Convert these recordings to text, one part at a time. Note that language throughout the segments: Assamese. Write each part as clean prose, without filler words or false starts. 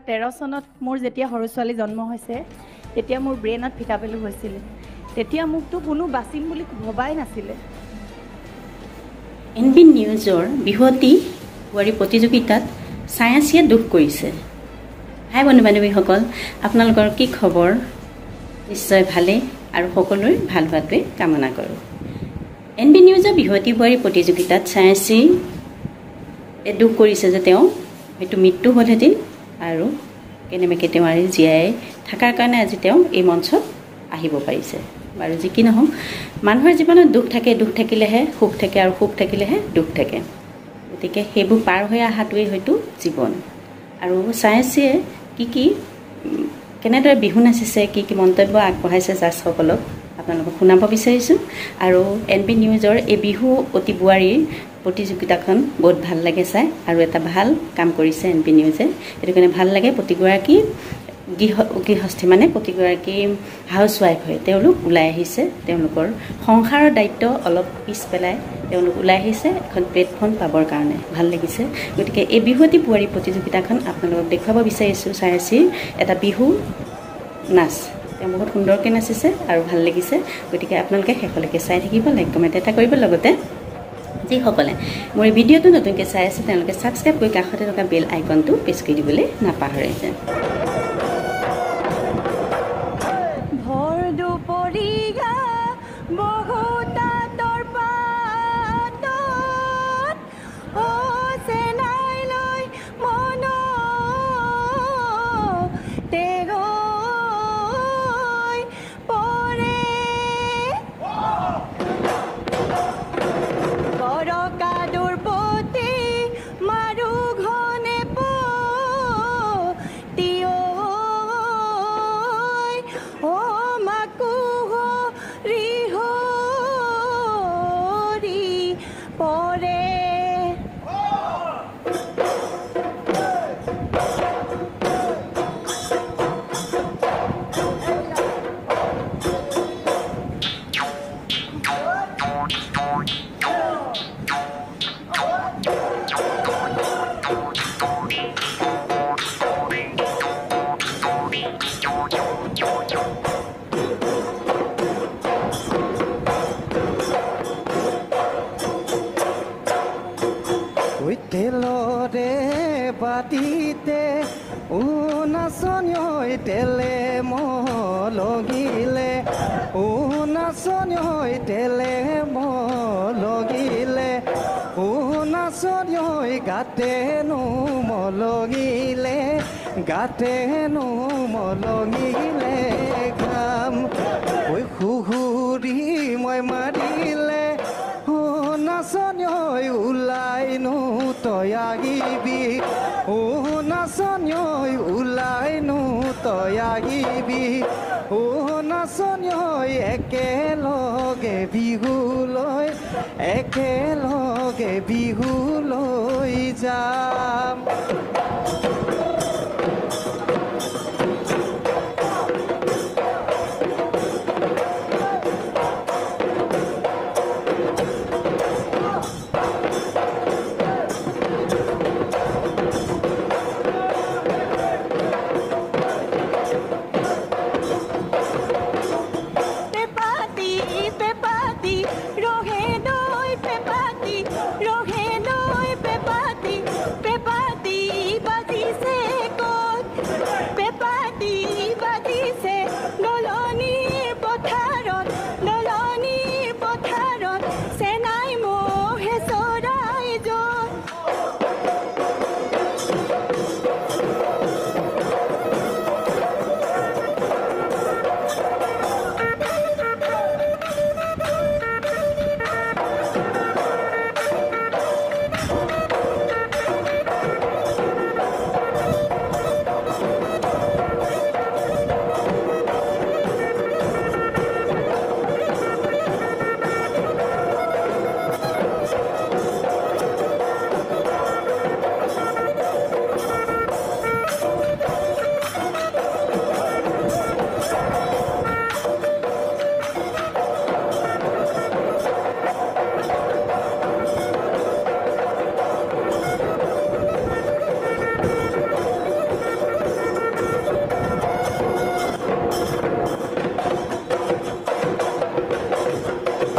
13 চনত মোৰ যেতিয়া সৰু ছোৱালী জন্ম হৈছে তেতিয়া মোৰ ব্ৰেইনত ফিটা পেলু হৈছিল তেতিয়া মোকতো কোনো বাচিম বুলি ভবাই নাছিলে NB নিউজৰ বিহুৱতী বোৱাৰী প্ৰতিযোগিতাত ছায়াঞ্চিয়ে দুখ কৰিছে হাই বন্ধু বান্ধৱীসকল আপোনালোকৰ কি খবৰ নিশ্চয় ভালে আৰু সকলোৰে ভাল হোৱাটোৱে কামনা কৰোঁ NB নিউজৰ বিহুৱতী বোৱাৰী প্ৰতিযোগিতাত ছায়াঞ্চি দুখ কৰিছে যে তেওঁ হয়তো মৃত্যু হ'লহেঁতেন আৰু কেনেবাকৈ তেওঁ আৰু জীয়াই থকাৰ কাৰণে আজি তেওঁ এই মঞ্চত আহিব পাৰিছে বাৰু যি কি নহওক মানুহৰ জীৱনত দুখ থাকে দুখ থাকিলেহে সুখ থাকে আৰু সুখ থাকিলেহে দুখ থাকে গতিকে সেইবোৰ পাৰ হৈ অহাটোৱেই হয়তো জীৱন আৰু ছায়াঞ্চিয়ে কি কেনেদৰে বিহু নাচিছে কি মন্তব্য আগবঢ়াইছে জাজসকলক আপোনালোকক শুনাব বিচাৰিছোঁ আৰু NB নিউজৰ এই বিহু অতি বোৱাৰীৰ প্ৰতিযোগিতাখন বহুত ভাল লাগে চাই আৰু এটা ভাল কাম কৰিছে NB নিউজে এইটো কাৰণে ভাল লাগে প্ৰতিগৰাকী গৃহস্থী মানে প্ৰতিগৰাকী হাউচৱাইফ হয় তেওঁলোক ওলাই আহিছে তেওঁলোকৰ সংসাৰৰ দায়িত্ব অলপ পিছ পেলাই তেওঁলোক ওলাই আহিছে এখন প্লেটফৰ্ম পাবৰ কাৰণে ভাল লাগিছে গতিকে এই বিহুৱতী বোৱাৰী প্ৰতিযোগিতাখন আপোনালোকক দেখুৱাব বিচাৰিছোঁ ছায়াঞ্চিৰ এটা বিহু নাচ তেওঁ বহুত সুন্দৰকৈ নাচিছে আৰু ভাল লাগিছে গতিকে আপোনালোকে শেষলৈকে চাই থাকিব লাইক কমেণ্ট এটা কৰিব লগতে যিসকলে মোৰ এই ভিডিঅ'টো নতুনকৈ চাই আছে তেওঁলোকে ছাবস্ক্ৰাইব কৰি কাষতে থকা বেল আইকনটো প্ৰেছ কৰি দিবলৈ নাপাহৰে যেন তেলৰে বাটিতে নাচনী হৈ তেলে মলগিলে নাচনী হৈ তেলে মলগিলে নাচনী হৈ গাতেনো মলগিলে গাতেনো মলগিলে ঘাম শুহুৰি মই মাৰিলে নাচনী হৈ ওলাইনো তয়াগিবি নাচনী হৈ ওলাইনো তয়াগিবি নাচনী হৈ একেলগে বিহুলৈ যাম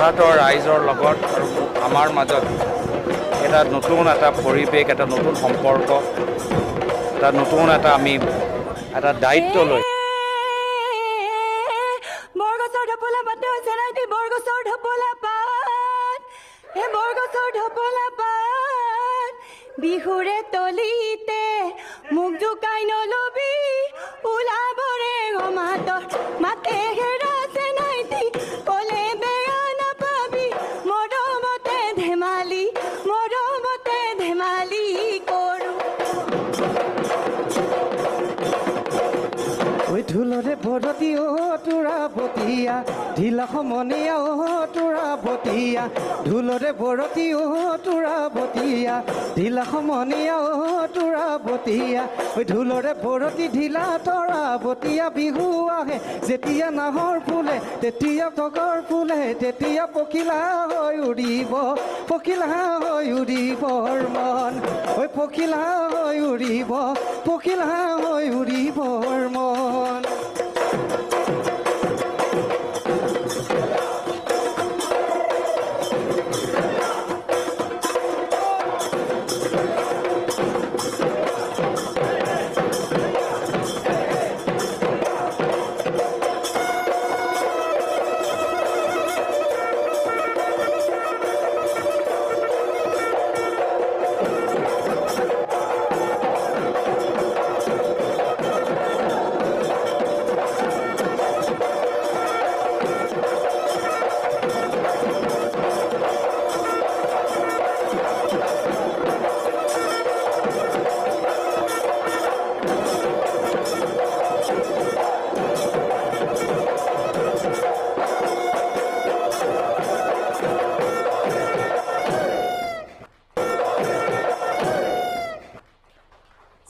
যোৰহাটৰ ৰাইজৰ লগত আৰু আমাৰ মাজত এটা নতুন এটা পৰিৱেশ, এটা নতুন সম্পৰ্ক, এটা নতুন এটা আমি এটা দায়িত্ব লৈ বৰগছৰ ঢপলা পাতে চেৰাইটি বৰগছৰ ঢপলা পাত বৰগছৰ ঢপলা পাত বিহুৰে তলিতে মোক জোকাই নলবি ওলাবৰে গমাতৰ মাতে হেৰা চেনাইটি কলে বেয়া নাপাবি মৰমতে ধেমালি কৰো ঐ ঢোলৰে বৰতি তোৰা বতীয়া ঢিলা সমনীয়া তোৰা বতীয়া ঢোলৰে বৰতি তোৰা বতীয়া ঢিলা সমনীয়া তোৰা বতীয়া ঐ ঢোলৰে বৰতি ঢিলা তৰা বতীয়া বিহু আহে যেতিয়া নাহৰ ফুলে তেতিয়া তগৰ ফুলে তেতিয়া পখিলা হৈ উৰিব মন ঐ পখিলা হৈ উৰিব মন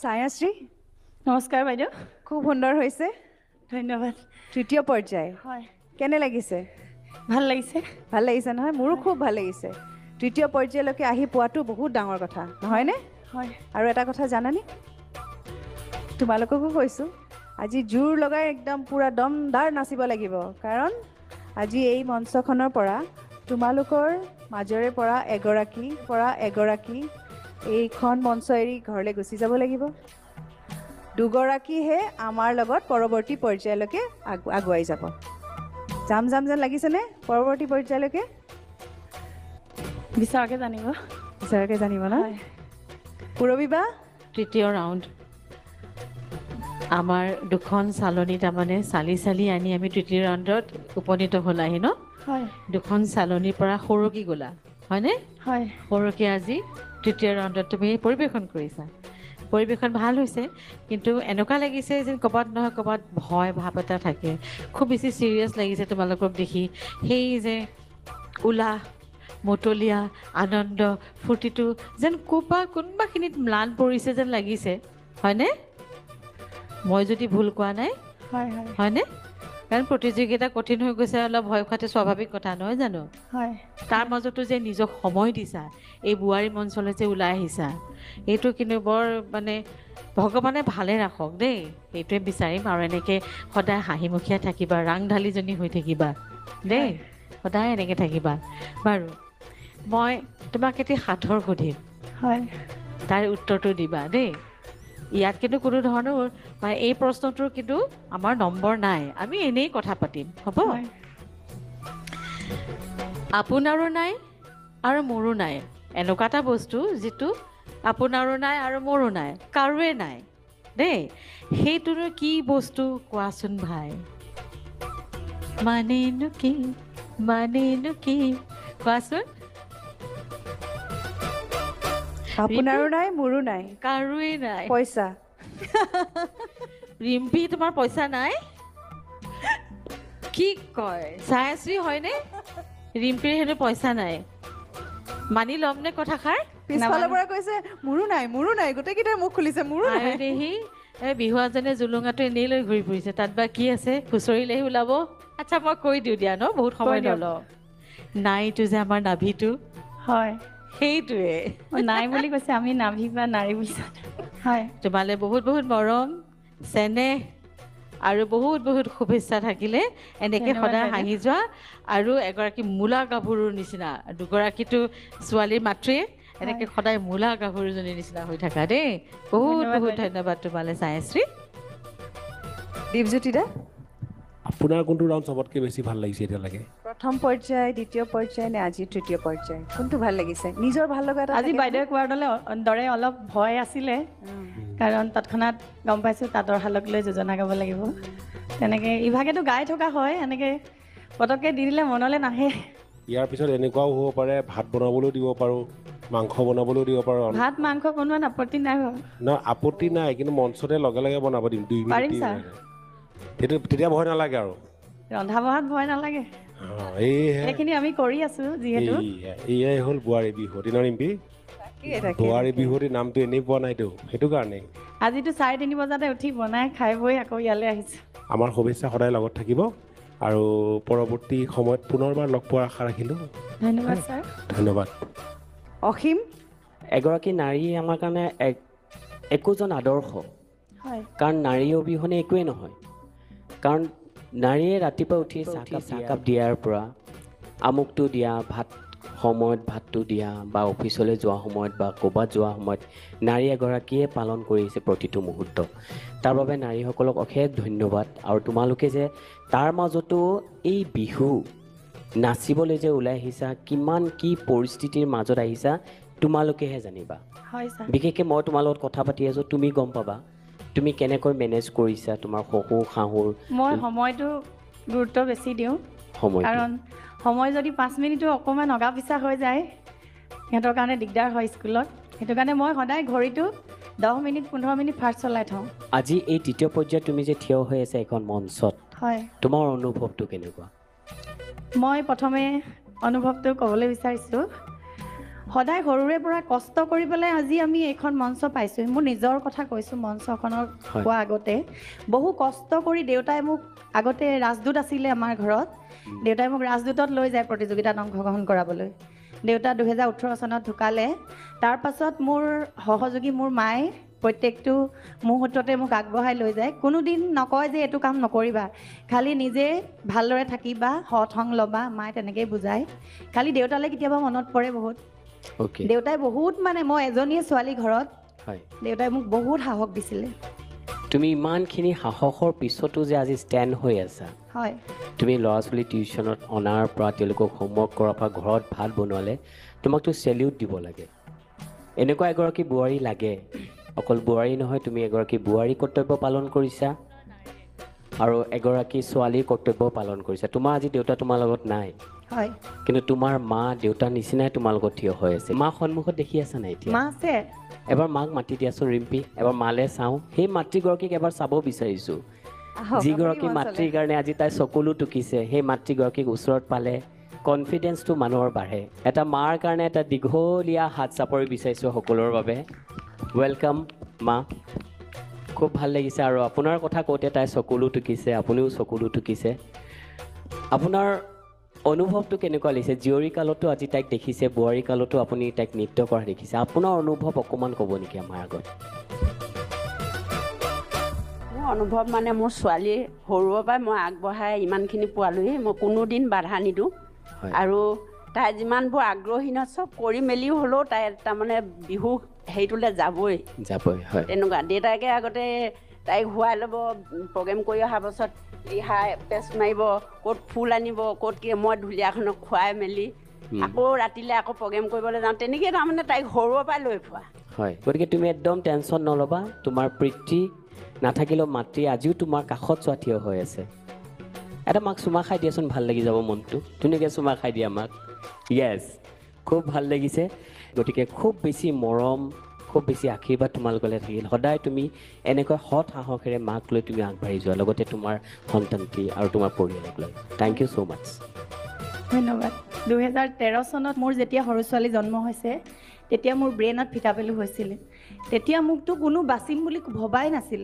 ছায়াশ্ৰী নমস্কাৰ বাইদেউ খুব সুন্দৰ হৈছে ধন্যবাদ তৃতীয় পৰ্যায় হয় কেনে লাগিছে ভাল লাগিছে নহয় মোৰো খুব ভাল লাগিছে তৃতীয় পৰ্যায়লৈকে আহি পোৱাটো বহুত ডাঙৰ কথা নহয়নে হয় আৰু এটা কথা জানানে তোমালোককো কৈছোঁ আজি জোৰ লগাই একদম পুৰা দমদাৰ নাচিব লাগিব কাৰণ আজি এই মঞ্চখনৰ পৰা তোমালোকৰ মাজৰে পৰা এগৰাকী এইখন মঞ্চ এৰি ঘৰলৈ গুচি যাব লাগিব দুগৰাকীহে আমাৰ লগত পৰৱৰ্তী পৰ্যায়লৈকে আগুৱাই যাব যাম যেন লাগিছেনে পৰৱৰ্তী পৰ্যায়লৈকে বিচাৰকে জানিব ন পুৰবী বা তৃতীয় ৰাউণ্ড আমাৰ দুখন চালনী তাৰমানে চালি আনি আমি তৃতীয় ৰাউণ্ডত উপনীত হ'লাহি ন হয় দুখন চালনীৰ পৰা সৰকি গ'লা হয়নে হয় সৰকি আজি তৃতীয় ৰাউণ্ডত তুমি পৰিৱেশন কৰিছা পৰিৱেশন ভাল হৈছে কিন্তু এনেকুৱা লাগিছে যেন ক'ৰবাত নহয় ক'ৰবাত ভয় ভাৱ এটা থাকে খুব বেছি ছিৰিয়াছ লাগিছে তোমালোকক দেখি সেই যে উলাহ মতলীয়া আনন্দ ফূৰ্তিটো যেন কোনোবাখিনিত ম্লান পৰিছে যেন লাগিছে হয়নে মই যদি ভুল কোৱা নাই হয়নে কাৰণ প্ৰতিযোগিতা কঠিন হৈ গৈছে অলপ ভয় খোৱাটো স্বাভাৱিক কথা নহয় জানো হয় তাৰ মাজতো যে নিজক সময় দিছা এই বোৱাৰী মঞ্চলৈ যে ওলাই আহিছা এইটো কিন্তু বৰ মানে ভগৱানে ভালে ৰাখক দেই সেইটোৱে বিচাৰিম আৰু এনেকৈ সদায় হাঁহিমুখীয়া থাকিবা ৰাংঢালীজনী হৈ থাকিবা দেই সদায় এনেকৈ থাকিবা বাৰু মই তোমাক এটি সাধৰ সুধিম হয় তাৰ উত্তৰটো দিবা দেই ইয়াত কিন্তু কোনো ধৰণৰ মানে এই প্ৰশ্নটোৰ কিন্তু আমাৰ নম্বৰ নাই আমি এনেই কথা পাতিম হ'ব আপোনাৰো নাই আৰু মোৰো নাই এনেকুৱা এটা বস্তু যিটো আপোনাৰো নাই আৰু মোৰো নাই কাৰোৱে নাই দেই সেইটোনো কি বস্তু কোৱাচোন ভাই মানেনো কি কোৱাচোন আপোনাৰো নাই মোৰো নাই কাৰোৱে নাই পইচা ৰিম্পী তোমাৰ পইচা নাই কি কয় ছায়াশ্ৰী হয়নে ৰিম্পীৰ হেনো পইচা নাই মানি ল'ম নে কথাষাৰ পিছফালৰ পৰা কৈছে মোৰো নাই গোটেইকেইটাই মুখ খুলিছে মোৰো নাই দেহি এই বিহুৱাজনে জুলুঙাটো এনেই লৈ ঘূৰি ফুৰিছে তাত বা কি আছে খুচৰিলেহি ওলাব আচ্ছা মই কৈ দিওঁ দিয়া ন বহুত সময় নলওঁ নাইটো যে আমাৰ নাভিটো হয় সেইটোৱে নাই বুলি কৈছে আমি নাভি বা নাৰী বুলি হয় তোমালৈ বহুত বহুত মৰম চেনেহ আৰু বহুত বহুত শুভেচ্ছা থাকিলে এনেকৈ সদায় হাঁহি যোৱা আৰু এগৰাকী মূলা গাভৰুৰ নিচিনা দুগৰাকীটো ছোৱালীৰ মাতৃয়ে এনেকৈ সদায় মূলা গাভৰুজনীৰ নিচিনা হৈ থাকা দেই বহুত বহুত ধন্যবাদ তোমালৈ ছায়াশ্ৰী দীপজ্যোতি দা আপোনাৰ কোনটো ৰাউণ্ড চবতকৈ বেছি ভাল লাগিছে এতিয়ালৈকে প্ৰথম পৰ্যায় দ্বিতীয় পৰ্যায় নে আজি তৃতীয় পৰ্যায় কোনটো ভাল লাগিছে নিজৰ ভাল লগা আজি বাইদেৱে কোৱাৰ দৰে অলপ ভয় আছিলে কাৰণ তৎক্ষণাত গম পাইছোঁ তাঁতৰ শালক লৈ যোজনা গাব লাগিব তেনেকৈ ইভাগেতো গাই থকা হয় এনেকৈ পটককৈ দি দিলে মনলৈ নাহে ইয়াৰ পিছত এনেকুৱাও হ'ব পাৰে ভাত বনাবলৈও দিব পাৰোঁ মাংস বনাবলৈও দিব পাৰোঁ ভাত মাংস বনোৱাত আপত্তি নাই বাৰু নহয় আপত্তি নাই কিন্তু মঞ্চতে লগে লগে বনাব দিম 2 পাৰিম মিনিট ছাৰ তেতিয়া ভয় নালাগে আৰু ৰন্ধা বঢ়াত ভয় নালাগে এইখিনি আমি কৰি আছোঁ যিহেতু এয়াই হ'ল বোৱাৰী বিহু দিনৰ ইম্পি বোৱাৰী বিহুৰ নামটো এনেই পোৱা নাইতো সেইটো কাৰণে আজিতো 3:30 বজাতে উঠি বনাই খাই বৈ আকৌ ইয়ালৈ আহিছোঁ আমাৰ শুভেচ্ছা সদায় লগত থাকিব আৰু পৰৱৰ্তী সময়ত পুনৰবাৰ লগ পোৱাৰ আশা ৰাখিলোঁ ধন্যবাদ ছাৰ ধন্যবাদ অসীম এগৰাকী নাৰী আমাৰ কাৰণে একোজন আদৰ্শ হয় কাৰণ নাৰী অবিহনে একোৱেই নহয় কাৰণ নাৰীয়ে ৰাতিপুৱা উঠি চাহকাপ দিয়াৰ পৰা আমুকটো দিয়া ভাত সময়ত ভাতটো দিয়া বা অফিচলৈ যোৱা সময়ত বা ক'ৰবাত যোৱা সময়ত নাৰী এগৰাকীয়ে পালন কৰিছে প্ৰতিটো মুহূৰ্ত তাৰ বাবে নাৰীসকলক অশেষ ধন্যবাদ আৰু তোমালোকে যে তাৰ মাজতো এই বিহু নাচিবলৈ যে ওলাই আহিছা কিমান কি পৰিস্থিতিৰ মাজত আহিছা তোমালোকেহে জানিবা হয় ছাৰ বিশেষকৈ মই তোমাৰ লগত কথা পাতি আছোঁ তুমি গম পাবা তুমি কেনেকৈ মেনেজ কৰিছা তোমাৰ শহু শাহুৰ মই সময়টো গুৰুত্ব বেছি দিওঁ সময় কাৰণ সময় যদি 5 মিনিটো অকণমান অগা পিছা হৈ যায় সিহঁতৰ কাৰণে দিগদাৰ হয় স্কুলত সেইটো কাৰণে মই সদায় ঘড়ীটো 10 মিনিট 15 মিনিট ফাৰ্ষ্ট চলাই থওঁ আজি এই তৃতীয় পৰ্যায়ত তুমি যে থিয় হৈ আছা এখন মঞ্চত হয় তোমাৰ অনুভৱটো কেনেকুৱা মই প্ৰথমে অনুভৱটো ক'বলৈ বিচাৰিছোঁ সদায় সৰুৰে পৰা কষ্ট কৰি পেলাই আজি আমি এইখন মঞ্চ পাইছোঁ মোৰ নিজৰ কথা কৈছোঁ মঞ্চখনৰ পোৱা আগতে বহু কষ্ট কৰি দেউতাই মোক আগতে ৰাজদূত আছিলে আমাৰ ঘৰত দেউতাই মোক ৰাজদূতত লৈ যায় প্ৰতিযোগিতাত অংশগ্ৰহণ কৰাবলৈ দেউতা 2018 চনত ঢুকালে তাৰ পাছত মোৰ সহযোগী মোৰ মায়ে প্ৰত্যেকটো মুহূৰ্ততে মোক আগবঢ়াই লৈ যায় কোনোদিন নকয় যে এইটো কাম নকৰিবা খালি নিজে ভালদৰে থাকিবা সৎ সংগ ল'বা মায়ে তেনেকৈয়ে বুজায় খালি দেউতালৈ কেতিয়াবা মনত পৰে বহুত দেউতাই বহুত মানে মই এজনীয়ে ছোৱালী ঘৰত দেউতাই মোক বহুত সাহস দিছিলে তুমি ইমানখিনি সাহসৰ পিছতো যে আজি ষ্টেণ্ড হৈ আছা হয় তুমি ল'ৰা ছোৱালী টিউশ্যনত অনাৰ পৰা তেওঁলোকক হোমৱৰ্ক কৰাৰ পৰা ঘৰত ভাত বনোৱালে তোমাকতো চেলিউট দিব লাগে এনেকুৱা এগৰাকী বোৱাৰী লাগে অকল বোৱাৰী নহয় তুমি এগৰাকী বোৱাৰী কৰ্তব্য পালন কৰিছা আৰু এগৰাকী ছোৱালীৰ কৰ্তব্য পালন কৰিছা তোমাৰ আজি দেউতা তোমাৰ লগত নাই হয় কিন্তু তোমাৰ মা দেউতাৰ নিচিনাই তোমাৰ লগত থিয় হৈ আছে মা সন্মুখত দেখি আছা নাই এতিয়া মা আছে এবাৰ মাক মাতি দিয়াচোন ৰিম্পী এবাৰ মালে চাওঁ সেই মাতৃগৰাকীক এবাৰ চাব বিচাৰিছোঁ যিগৰাকী মাতৃৰ কাৰণে আজি তাই চকুলো টুকিছে সেই মাতৃগৰাকীক ওচৰত পালে কনফিডেঞ্চটো মানুহৰ বাঢ়ে এটা মাৰ কাৰণে এটা দীঘলীয়া হাত চাপৰি বিচাৰিছোঁ সকলোৰে বাবে ৱেলকাম মা খুব ভাল লাগিছে আৰু আপোনাৰ কথা কওঁতে তাই চকুলো টুকিছে আপুনিও চকুলো টুকিছে আপোনাৰ অনুভৱটো কেনেকুৱা লাগিছে জীয়ৰী কালতো আজি তাইক দেখিছে বোৱাৰী কালতো আপুনি তাইক নৃত্য কৰা দেখিছে আপোনাৰ অনুভৱ অকণমান ক'ব নেকি আমাৰ আগত মোৰ অনুভৱ মানে মোৰ ছোৱালী সৰুৰ পৰাই মই আগবঢ়াই ইমানখিনি পোৱালোহি মই কোনোদিন বাধা নিদিওঁ আৰু তাই যিমানবোৰ আগ্ৰহী ন চব কৰি মেলিও হ'লেও তাই তাৰমানে বিহু হেৰিটোলৈ যাবই হয় তেনেকুৱা দেউতাকে আগতে তাইক শুৱাই ল'ব প্ৰগ্ৰেম কৰি অহাৰ পাছত ৰিহাই পেচ মাৰিব ক'ত ফুল আনিব ক'ত কি মই ঢুলীয়াখনক খুৱাই মেলি আকৌ ৰাতিলৈ আকৌ প্ৰগ্ৰেম কৰিবলৈ যাওঁ তেনেকৈ তাৰমানে তাইক সৰুৰ পৰাই লৈ ফুৰা হয় গতিকে তুমি একদম টেনশ্যন নল'বা তোমাৰ পিতৃ নাথাকিলেও মাতৃ আজিও তোমাৰ কাষত চোৱা থিয় হৈ আছে এটা মাক চুমা খাই দিয়াচোন ভাল লাগি যাব মনটো ধুনীয়াকৈ চুমা খাই দিয়া মাক য়েছ খুব ভাল লাগিছে গতিকে খুব বেছি মৰম খুব বেছি আশীৰ্বাদ তোমালোকলৈ থাকিল সদায় তুমি এনেকৈ সৎ সাহসেৰে মাক লৈ তুমি আগবাঢ়ি যোৱা লগতে তোমাৰ সন্তানটি আৰু তোমাৰ পৰিয়ালক লৈ থেংক ইউ ছ' মাছ ধন্যবাদ 2013 চনত মোৰ যেতিয়া সৰু ছোৱালী জন্ম হৈছে তেতিয়া মোৰ ব্ৰেইনত ফিটা পেলু হৈছিলে তেতিয়া মোকতো কোনো বাচিম বুলি ভবাই নাছিলে